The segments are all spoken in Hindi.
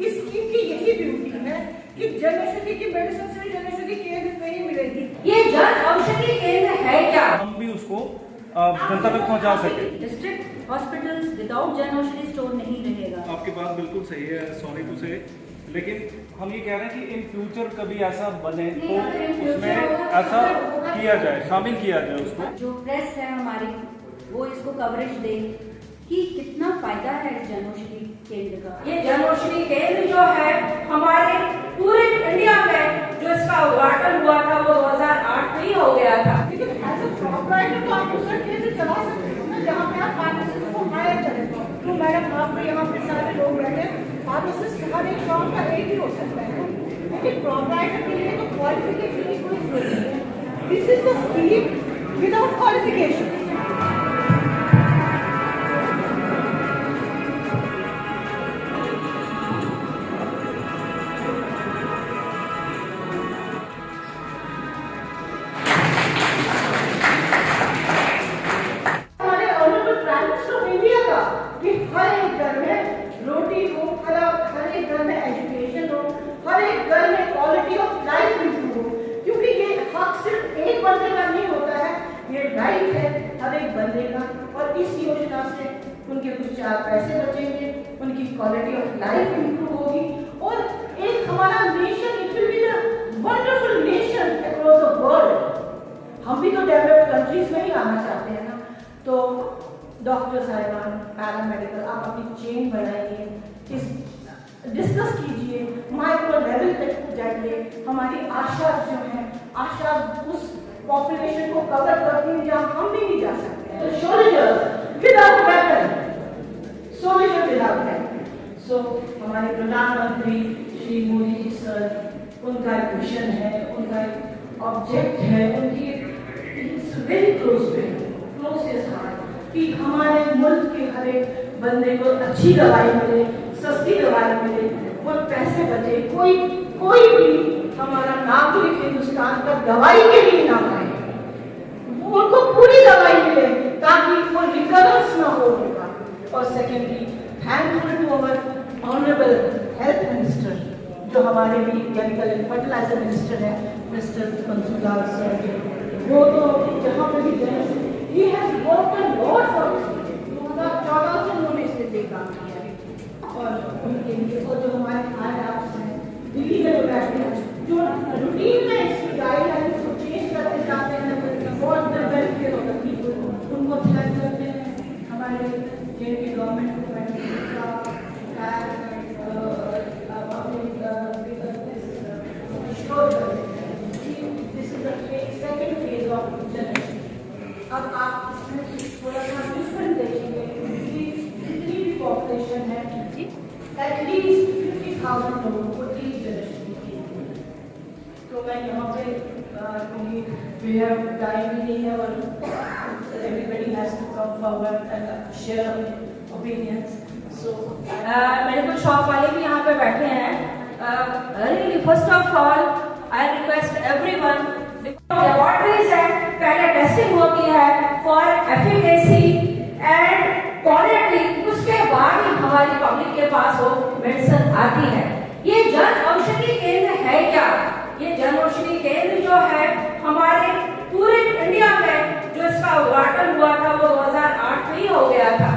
इस स्कीम की यही ब्यूटी है कि जन औषधि की मेडिसिन सिर्फ जन औषधि केंद्र में ही मिलेगी। ये जन औषधि केंद्र है क्या? हम भी उसको जनता तक पहुंचा सके। District hospitals without Jan Aushadhi store नहीं रहेगा। आपकी बात बिल्कुल सही है, सॉरी टू से, लेकिन हम ये कह रहे हैं कि इन फ्यूचर कभी ऐसा बने तो उसमें ऐसा किया जाए, शामिल किया जाए उसको। जो प्रेस है हमारी वो इसको कवरेज दे कि कितना फायदा है इस जन औषधि केंद्र का। ये जन औषधि केंद्र जो है हमारे पूरे इंडिया में जो इसका उद्घाटन हुआ था वो 2008 में ही हो गया था। लेकिन एज अ प्रोपराइटर तो आप दूसरा केंद्र चला सकते हो ना, जहाँ पे आप फार्मासिस्ट को हायर करें। तो मैडम आप यहाँ पे सारे लोग बैठे, फार्मासिस्ट हर एक शॉप का एक ही हो सकता है, लेकिन प्रोपराइटर के लिए तो क्वालिफिकेशन की कोई जरूरत नहीं है। This is the scheme without qualification. हर एक बंदे का, और इस योजना से उनके कुछ 4 पैसे बचेंगे, उनकी क्वालिटी ऑफ लाइफ इंप्रूव होगी, और एक हमारा nation, it will be the wonderful nation across the world. हम भी तो डेवलप्ड कंट्रीज में ही आना चाहते हैं ना। तो डॉक्टर साहिबान, पैरामेडिकल, आप अपनी चेन बढ़ाइए, इस डिस्कस कीजिए, माइक्रो लेवल तक जाइए। हमारी आशा जो है, आशा उस पॉपुलेशन को कवर करती है जहाँ हम भी नहीं जा सकते हैं। Soldiers without weapon, soldier without weapon. So हमारे प्रधानमंत्री श्री मोदी जी सर, उनका एक मिशन है, उनका एक ऑब्जेक्ट है, उनकी वेरी क्लोज हार्ट कि हमारे मुल्क के हर एक बंदे को अच्छी दवाई मिले, सस्ती दवाई मिले और पैसे बचे। कोई भी हमारा नागरिक हिंदुस्तान का दवाई के लिए ना आए, उनको पूरी दवाई मिले ताकि वो रिकरेंस ना हो उनका। और secondly, thankful to our honourable health minister, जो हमारे भी केमिकल एंड फर्टिलाइजर मिनिस्टर है, मिस्टर कंसुलार सर। वो तो जहाँ पे भी गए, he has worked a lot for 2014 से उन्होंने इस पे काम किया है। और उनके लिए, और जो हमारे आईआरएस हैं दिल्ली में जो बैठे हैं, जो रूटीन में इसकी गाइडलाइंस को चेंज करते जाते हैं for the welfare of the people, उनको थैंक करते हैं। हमारे जेपी गवर्नमेंट को this is the second phase of generation. अब आप इसमें थोड़ा सा डिफरेंट देखेंगे कि जितनी भी पॉपुलेशन है, एटलीस्ट 50,000 लोगों को एक जनरेशन की। तो मैं यहाँ पे टाइम भी नहीं है और everybody has to come forward and share opinions. So मेरे कुछ शॉप वाले भी यहाँ पे बैठे हैं। Really, first of all, I request everyone, laboratories है, पहले टेस्टिंग होती है for efficacy and quality, उसके बाद ही हमारी पब्लिक के पास वो मेडिसिन आती है। ये जन औषधि केंद्र है क्या? ये जन औषधि केंद्र जो है हमारे पूरे इंडिया में जो इसका उद्घाटन हुआ था वो 2008 में ही हो गया था।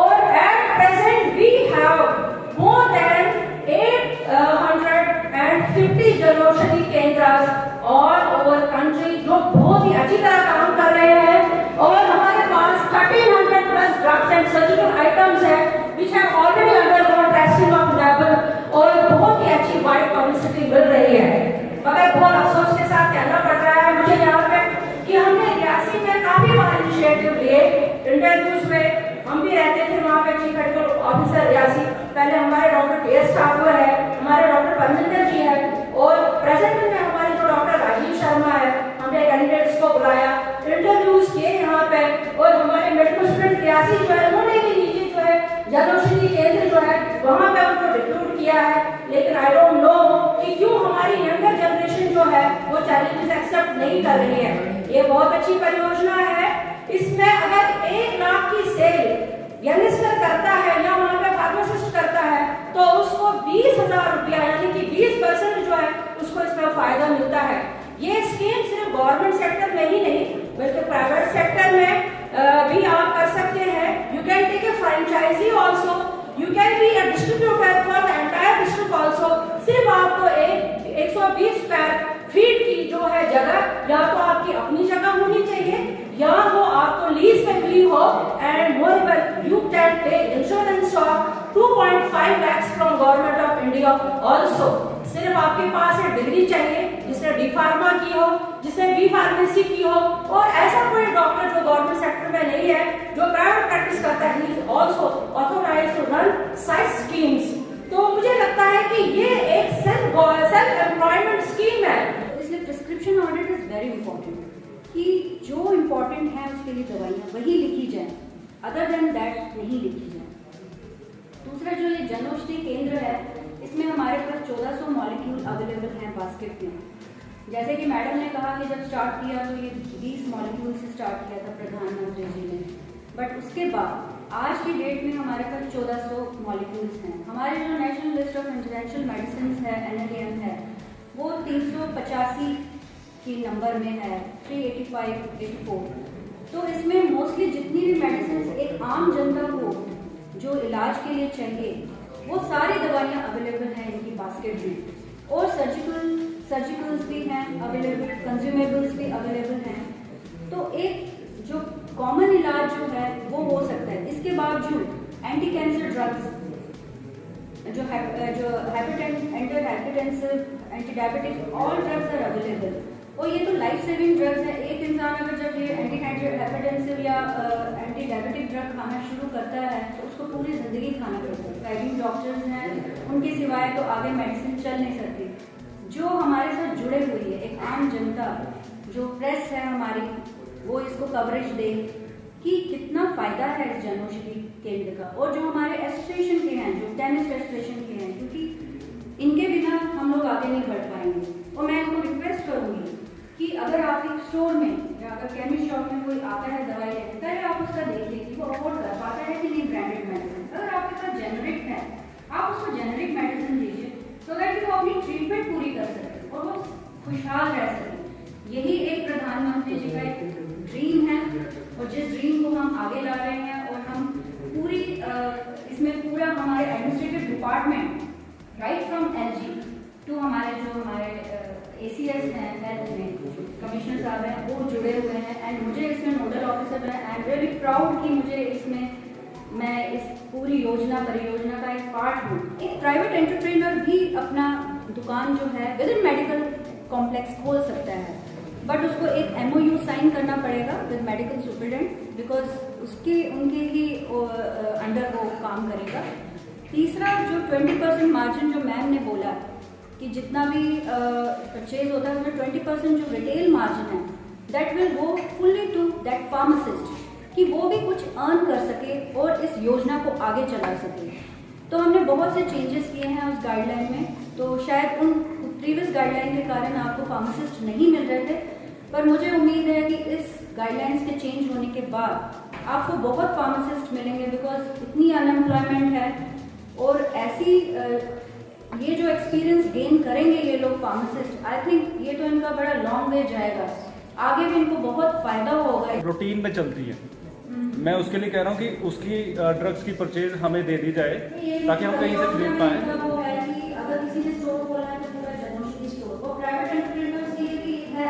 और at present we have more than 850 Jan औषधि केंद्र ऑल ओवर कंट्री जो बहुत ही अच्छी तरह काम कर रहे हैं। और हमारे पास 1300 plus drugs and surgical items है which have already undergone testing of level, और बहुत ही अच्छी वाइड पब्लिसिटी मिल रही है। मगर बहुत अफसोस के साथ कहना पड़ रहा है मुझे यहाँ पे कि हमने रियासी में काफी बड़ा इनिशिएटिव लिए। इंटरव्यूज में हम भी रहते थे वहाँ पे, चीफ मेडिकल ऑफिसर रियासी, पहले हमारे डॉक्टर टी.एस. ठाकुर है, हमारे डॉक्टर परमिंदर जी है, और प्रेजेंट में हमारे जो डॉक्टर राजीव शर्मा है, हमने कैंडिडेट्स को बुलाया, इंटरव्यूज किए यहाँ पे। और हमारे मेडिकल स्टूडेंट रियासी जो है, उन्होंने भी नीचे जो है जन औषधि केंद्र जो है वहाँ पे उनको रिक्रूट किया है। लेकिन आई डोंट नो कि क्यों हमारी यंगर जनरेशन जो है वो चैलेंजेस एक्सेप्ट नहीं कर रही है। ये बहुत अच्छी परियोजना है। इसमें अगर 1 लाख की सेल यंगस्टर करता है या वहाँ पे फार्मासिस्ट करता है तो उसको 20,000 रुपया यानी कि 20% जो है उसको इसका फायदा मिलता है। ये स्कीम सिर्फ गवर्नमेंट सेक्टर में ही नहीं बल्कि प्राइवेट सेक्टर में भी आप कर सकते हैं। You can take a franchise also, you can be a distributor for the entire district also. सिर्फ आपको 120 फीट की जो है जगह या तो आपकी अपनी जगह होनी चाहिए या वो आपको लीज में मिली हो, and moreover you can take insurance of 2.5 lakhs from government of India also. सिर्फ आपके पास एक डिग्री चाहिए जिसने डी फार्मा की हो, जिसने बी फार्मेसी की हो, और ऐसा कोई डॉक्टर जो गवर्नमेंट सेक्टर में नहीं है जो प्राइवेट प्रैक्टिस करता है, he is also authorised to run such schemes. तो मुझे लगता है कि ये एक सेल्फ एम्प्लॉयमेंट स्कीम है। इसलिए prescription audit is very important कि जो इम्पोर्टेंट है उसके लिए दवाइयाँ वही लिखी जाए, अदर देन दैट नहीं लिखी जाए। दूसरा जो ये जनौषधि केंद्र है, इसमें हमारे पास 1400 मॉलिक्यूल अवेलेबल हैं बास्केट में। जैसे कि मैडम ने कहा कि जब स्टार्ट किया तो ये 20 मॉलिक्यूल से स्टार्ट किया था प्रधानमंत्री जी ने, बट उसके बाद आज की डेट में हमारे पास 1400 मॉलिक्यूल्स हैं। हमारे जो national list of international medicine है NLEM है, वो 385 की नंबर में है, 385, 84। तो इसमें मोस्टली जितनी भी मेडिसिन एक आम जनता को जो इलाज के लिए चाहिए वो सारी दवाइयाँ अवेलेबल हैं इनकी बास्केट में, और सर्जिकल्स भी हैं अवेलेबल, कंज्यूमेबल्स भी अवेलेबल हैं। तो एक जो कॉमन इलाज जो है वो हो सकता है। इसके बावजूद एंटी कैंसर ड्रग्स जो anti hypertensive, anti diabetic, all drugs are available, और ये तो लाइफ सेविंग ड्रग्स है। एक इंसान अगर जब ये एंटी हाइपरटेंसिव या एंटी डायबिटिक ड्रग खाना शुरू करता है तो उसको पूरी जिंदगी खाना पड़ता है। प्राइवेट डॉक्टर्स हैं, उनके सिवाय तो आगे मेडिसिन चल नहीं सकती। जो हमारे साथ जुड़े हुई है एक आम जनता, जो प्रेस है हमारी, वो इसको कवरेज दे कि कितना फायदा है इस जनौषधि केंद्र का, और जो हमारे एसोसिएशन के हैं, जो केमिस्ट एसोसिएशन के हैं, क्योंकि इनके बिना हम लोग आगे नहीं बढ़ पाएंगे। और मैं इनको रिक्वेस्ट करूंगी कि अगर आप एक स्टोर में या अगर केमिस्ट शॉप में कोई आता है दवाई लेने, पहले आप उसका देखिए कि वो अफोर्ड कर पाता है कि नहीं ब्रांडेड मेडिसिन। अगर आपके पास जेनरिक है, आप उसको जेनरिक मेडिसिन दीजिए तो दैट वो अपनी ट्रीटमेंट पूरी कर सके और वो खुशहाल रह सके। यही एक प्रधानमंत्री जी का एक ड्रीम है, और जिस ड्रीम को हम आगे ला रहे हैं, और हम पूरी इसमें पूरा हमारे administrative department right from LG to हमारे ACS हैं, हेल्थ में कमिश्नर साहब हैं, वो जुड़े हुए हैं, एंड मुझे इसमें नोडल ऑफिसर है। आई एम रियली प्राउड कि मुझे इसमें मैं इस पूरी परियोजना का एक पार्ट हूँ। एक प्राइवेट एंटरप्रेन्योर भी अपना दुकान जो है विद इन मेडिकल कॉम्प्लेक्स खोल सकता है, बट उसको एक MOU साइन करना पड़ेगा विद मेडिकल सुपरिटेंडेंट, बिकॉज उनके ही अंडर वो काम करेगा। तीसरा जो 20% मार्जिन जो मैम ने बोला कि जितना भी परचेज होता है उसमें 20% जो रिटेल मार्जिन है that will go fully to that pharmacist, कि वो भी कुछ अर्न कर सके और इस योजना को आगे चला सके। तो हमने बहुत से चेंजेस किए हैं उस गाइडलाइन में, तो शायद उन प्रीवियस गाइडलाइन के कारण आपको फार्मासिस्ट नहीं मिल रहे थे, पर मुझे उम्मीद है कि इस गाइडलाइंस के चेंज होने के बाद आपको बहुत फार्मासिस्ट मिलेंगे, बिकॉज इतनी अनएम्प्लॉयमेंट है, और ऐसी ये जो एक्सपीरियंस गेन करेंगे ये लोग फार्मासिस्ट, आई थिंक ये तो इनका बड़ा लॉन्ग वे जाएगा, आगे भी इनको बहुत फायदा होगा। रूटीन में चलती है, मैं उसके लिए कह रहा हूँ कि उसकी ड्रग्स की परचेज हमें दे दी जाए ताकि हम कहीं से खरीद पाएं। वो है कि अगर किसी ने स्टोर खोलना है तो पूरा जनौषधि स्टोर, वो प्राइवेट एंटरप्रेन्योर्स के लिए भी है।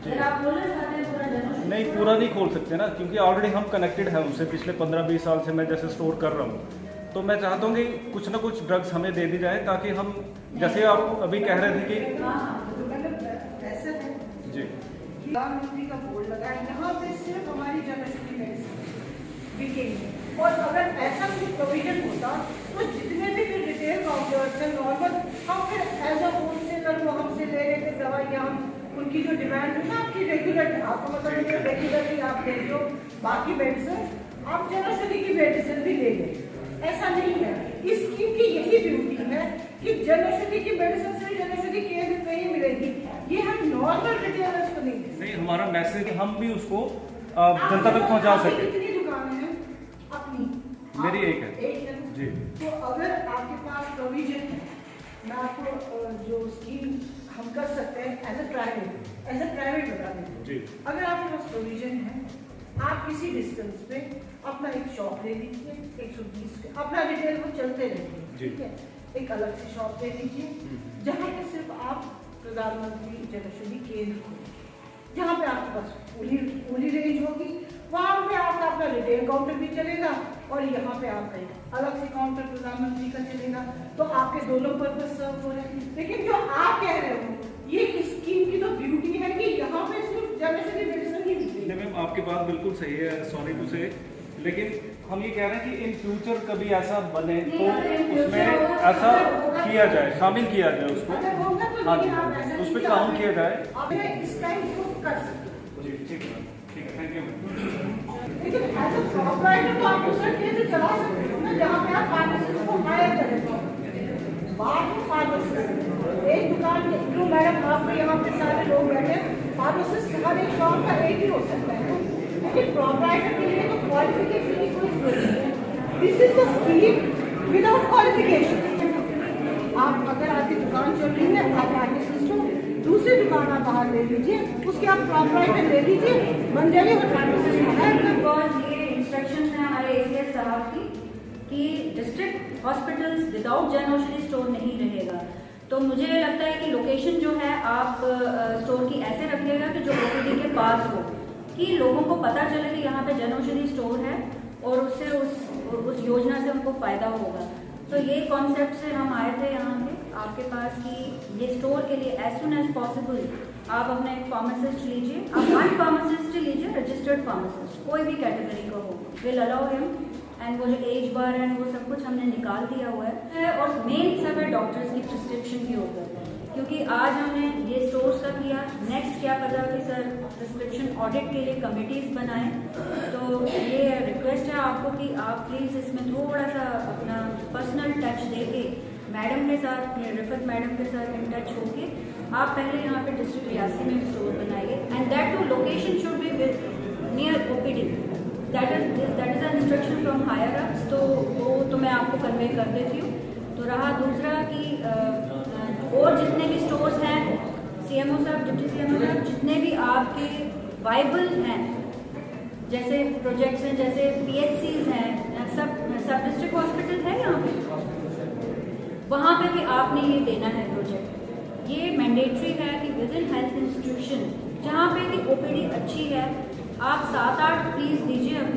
अगर आप खोलना चाहते हैं पूरा जनौषधि, नहीं पूरा नहीं खोल सकते ना, क्योंकि ऑलरेडी हम कनेक्टेड हैं उनसे। पिछले 15-20 साल से मैं जैसे स्टोर कर रहा हूँ, तो मैं चाहता हूँ कि कुछ ना कुछ ड्रग्स हमें दे दी जाए ताकि हम, जैसे आप अभी कह रहे थे कि ऐसा है जी प्रधानमंत्री का बोर्ड लगा है, यहाँ पे सिर्फ हमारी जनौषधि मेडिसिन बिकेंगे, और अगर ऐसा कोई प्रोविजन होता तो जितने भी फिर रिटेल काउंटर्स हैं नॉर्मल, हम फिर एज अ होलसेलर वो हमसे ले लेते दवाइयाँ, उनकी जो डिमांड है ना आपकी रेगुलर, आपको मतलब रेगुलरली आप ले लो बाकी मेडिसिन, आप जनौषधि की मेडिसिन भी ले लें। ऐसा नहीं है, इस स्कीम की यही ब्यूटी है कि जनौषधि की मेडिसिन सिर्फ जनौषधि केंद्र में ही मिलेगी, ये हम नॉर्मल रिटेलर्स को नहीं दे। नहीं, हमारा मैसेज हम भी उसको जनता तक पहुंचा सके। कितनी दुकान है अपनी? मेरी एक है। एक है। जी। तो अगर आपके पास प्रोविजन है, मैं आपको जो स्कीम हम कर सकते हैं एज ए प्राइवेट बता दें। जी। अगर आपके पास प्रोविजन है, आप किसी डिस्टेंस पे अपना एक शॉप ले लीजिए, 120 के अपना रिटेल वो चलते रहेंगे, ठीक है। एक अलग से शॉप ले लीजिए जहाँ पे सिर्फ आप प्रधानमंत्री जनौषधि केंद्र खोलें, जहाँ पे आपके पास पूरी रेंज होगी। वहाँ पे आपका अपना रिटेल काउंटर भी चलेगा और यहाँ पे आपका एक अलग से काउंटर प्रधानमंत्री का चलेगा, तो आपके दोनों पर्पज सर्व हो रहे हैं। लेकिन जो आप कह रहे हो, ये इस स्कीम की तो ब्यूटी है कि यहाँ पे सिर्फ जनौषधि मेडिसिन ही मिलेगी। नहीं मैम, आपकी बात बिल्कुल सही है, सॉरी टू से, लेकिन हम ये कह रहे हैं कि इन फ्यूचर कभी ऐसा बने तो उसमें ऐसा किया जाए, शामिल किया जाए उसको। अगर होगा तो हाँ लेकिन जी, आप ऐसा उस पर नहीं काम कर किया जाए। आप इस टाइम को कर सकते हो। जी ठीक है, थैंक यू मैम। लेकिन एज ए प्रॉपराइटर तो आप दूसरा केंद्र चला सकते हो ना, जहाँ पे आप फार्मासिस्ट को हायर करें। बाद में फार्मासिस्ट एक दुकान में क्यों मैडम आप यहाँ पे सारे लोग बैठे, फार्मासिस्ट हर एक शॉप का एक ही हो सकता है, लेकिन प्रॉपराइटर के लिए तो क्वालिफिकेशन की कोई जरूरत नहीं है। This is the scheme without qualification. आप अगर आपकी दुकान चल रही है, आप फार्मासिस्ट हो, दूसरी दुकान आप बाहर ले लीजिए, उसके आप प्रॉपराइटर ले लीजिए, बन जाइए और फार्मासिस्ट हायर कर। बिकॉज ये इंस्ट्रक्शन है हमारे एसीएस साहब की कि डिस्ट्रिक्ट हॉस्पिटल्स विदाउट जनौषधि स्टोर नहीं रहेगा। तो मुझे लगता है कि लोकेशन जो है आप स्टोर की ऐसे रखिएगा कि जो ओपीडी के पास हो, कि लोगों को पता चले कि यहाँ पे जनौषधि स्टोर है और उससे उस योजना से उनको फायदा होगा। तो ये कॉन्सेप्ट से हम आए थे यहाँ पे आपके पास कि ये स्टोर के लिए एज सुन एज पॉसिबल आप अपना एक फार्मासिस्ट लीजिए, आप वन फार्मासिस्ट ही लीजिए, रजिस्टर्ड फार्मासिस्ट, कोई भी कैटेगरी का हो, विल अलाउ हिम। एंड वो जो एज बार है वो सब कुछ हमने निकाल दिया हुआ है। और मेन सब है डॉक्टर्स की प्रिस्क्रिप्शन के ऊपर, क्योंकि आज हमने ये स्टोर्स का किया, नेक्स्ट क्या पता कि सर प्रिस्क्रिप्शन ऑडिट के लिए कमिटीज़ बनाएं। तो ये रिक्वेस्ट है आपको कि आप प्लीज़ इसमें थोड़ा सा अपना पर्सनल टच देके मैडम के साथ, रिफत मैडम के साथ इन टच होके आप पहले यहाँ पे डिस्ट्रिक्ट रियासी में स्टोर बनाइए, and that to location should be near OPD. That is a instruction from higher ups. तो वो तो मैं आपको कन्वे कर देती हूँ। तो रहा दूसरा कि और जितने भी स्टोर्स हैं, सीएमओ साहब, डिप्टी सीएमओ साहब, जितने भी आपके वाइबल हैं, जैसे प्रोजेक्ट्स हैं, जैसे पीएचसीज हैं, सब डिस्ट्रिक्ट हॉस्पिटल है यहाँ पे, वहाँ पे भी आपने ये देना है प्रोजेक्ट। ये मैंडेटरी है कि विद इन हेल्थ इंस्टीट्यूशन जहाँ पे भी ओपीडी अच्छी है, आप 7-8 प्लीज दीजिए अपने